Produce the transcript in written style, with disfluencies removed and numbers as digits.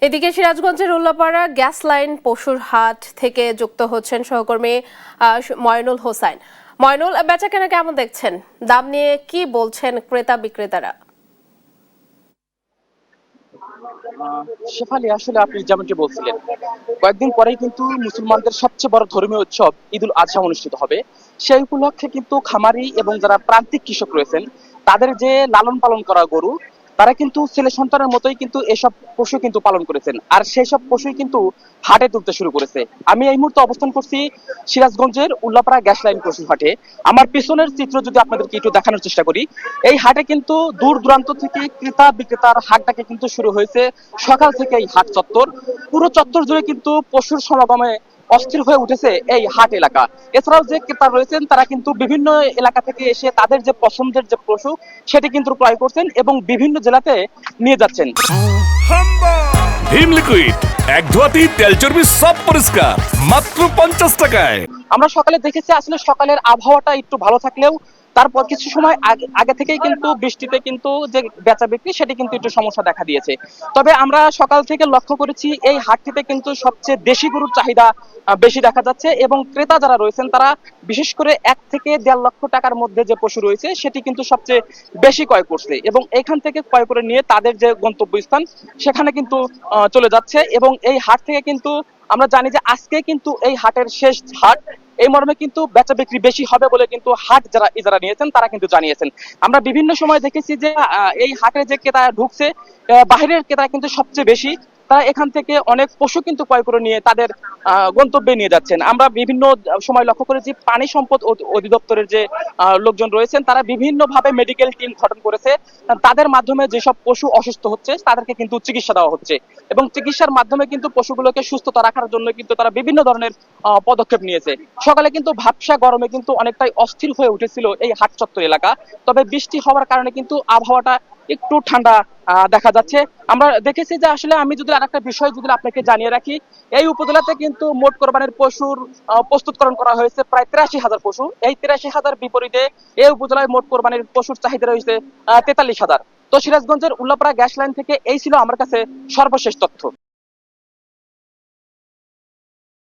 এদিকে সিরাজগঞ্জের Ullapara gas line পশুর হাট থেকে যুক্ত হচ্ছেন সহকর্মী ময়নুল হোসাইন। ময়নুল, বেচাকেনা কেমন দেখছেন? দাম নিয়ে কি বলছেন ক্রেতা বিক্রেতারা? শেফালি, আসলে আপনি যেমনটি বলছিলেন, কয়েকদিন পরেই কিন্তু মুসলমানদের সবচেয়ে বড় ধর্মীয় উৎসব ঈদুল আজহা অনুষ্ঠিত হবে। সেই উপলক্ষে কিন্তু খামারি এবং যারা প্রান্তিক কৃষক রয়েছেন, তাদের যে লালন পালন করা গরু, তারা কিন্তু ছেলে সন্তানের মতোই কিন্তু এসব পশু কিন্তু পালন করেছেন, আর সেই সব পশুই কিন্তু হাটে তুলতে শুরু করেছে। আমি এই মুহূর্তে অবস্থান করছি সিরাজগঞ্জের উল্লাপাড়া গ্যাস লাইন পশু হাটে। আমার পিছনের চিত্র যদি আপনাদেরকে একটু দেখানোর চেষ্টা করি, এই হাটে কিন্তু দূর দূরান্ত থেকে ক্রেতা বিক্রেতার হাটটাকে কিন্তু শুরু হয়েছে সকাল থেকে। এই হাট চত্বর, পুরো চত্বর জুড়ে কিন্তু পশুর সমাগমে অস্থির হয়ে উঠেছে এই হাট এলাকা। এছাড়াও যে ক্রেতা রয়েছেন, তারা কিন্তু বিভিন্ন এলাকা থেকে এসে তাদের যে পছন্দের যে পশু, সেটি কিন্তু ক্রয় করছেন এবং বিভিন্ন জেলাতে নিয়ে যাচ্ছেন। ভীম লিকুইড, এক ধোয়াতেই তেল চর্বি সব পরিষ্কার, মাত্র 50 টাকায়। আমরা সকালে দেখেছি, আসলে সকালের আবহাওয়াটা একটু ভালো থাকলেও তারপর কিছু সময় আগে থেকেই কিন্তু বৃষ্টিতে কিন্তু যে বেচা বিক্রি, সেটি কিন্তু একটু সমস্যা দেখা দিয়েছে। তবে আমরা সকাল থেকে লক্ষ্য করেছি এই হাটটিতে কিন্তু সবচেয়ে দেশি গরুর চাহিদা বেশি দেখা যাচ্ছে, এবং ক্রেতা যারা রয়েছেন তারা বিশেষ করে 1 থেকে 1.5 লক্ষ টাকার মধ্যে যে পশু রয়েছে সেটি কিন্তু সবচেয়ে বেশি ক্রয় করছে, এবং এখান থেকে ক্রয় করে নিয়ে তাদের যে গন্তব্যস্থান সেখানে কিন্তু চলে যাচ্ছে। এবং এই হাট থেকে কিন্তু আমরা জানি যে আজকে কিন্তু এই হাটের শেষ হাট, এই মর্মে কিন্তু বেচা বিক্রি বেশি হবে বলে কিন্তু হাট যারা ইজারা নিয়েছেন তারা কিন্তু জানিয়েছেন। আমরা বিভিন্ন সময় দেখেছি যে এই হাটে যে ক্রেতা ঢুকছে, বাহিরের ক্রেতা কিন্তু সবচেয়ে বেশি। তারা এখান থেকে অনেক পশু কিন্তু ক্রয় করে নিয়ে তাদের গন্তব্যে নিয়ে যাচ্ছেন। আমরা বিভিন্ন সময় লক্ষ্য করেছি পানি সম্পদ অধিদপ্তরের যে লোকজন রয়েছেন, তারা বিভিন্ন ভাবে মেডিকেল টিম গঠন করেছে। তাদের মাধ্যমে যেসব পশু অসুস্থ হচ্ছে তাদেরকে কিন্তু চিকিৎসা দেওয়া হচ্ছে, এবং চিকিৎসার মাধ্যমে কিন্তু পশুগুলোকে সুস্থতা রাখার জন্য কিন্তু তারা বিভিন্ন ধরনের পদক্ষেপ নিয়েছে। সকালে কিন্তু ভাবসা গরমে কিন্তু অনেকটাই অস্থির হয়ে উঠেছিল এই হাট চত্বর এলাকা। তবে বৃষ্টি হওয়ার কারণে কিন্তু আবহাওয়াটা একটু ঠান্ডা দেখা যাচ্ছে। আমরা দেখেছি যে আসলে আমি যদি আরেকটা বিষয় যদি আপনাকে জানিয়ে রাখি, এই উপজেলাতে কিন্তু মোট কোরবানির পশুর প্রস্তুতকরণ করা হয়েছে প্রায় 83,000 পশু। এই 83,000 বিপরীতে এই উপজেলায় মোট কোরবানির পশুর চাহিদা রয়েছে 43,000। তো সিরাজগঞ্জের উল্লাপাড়া গ্যাস লাইন থেকে এই ছিল আমার কাছে সর্বশেষ তথ্য।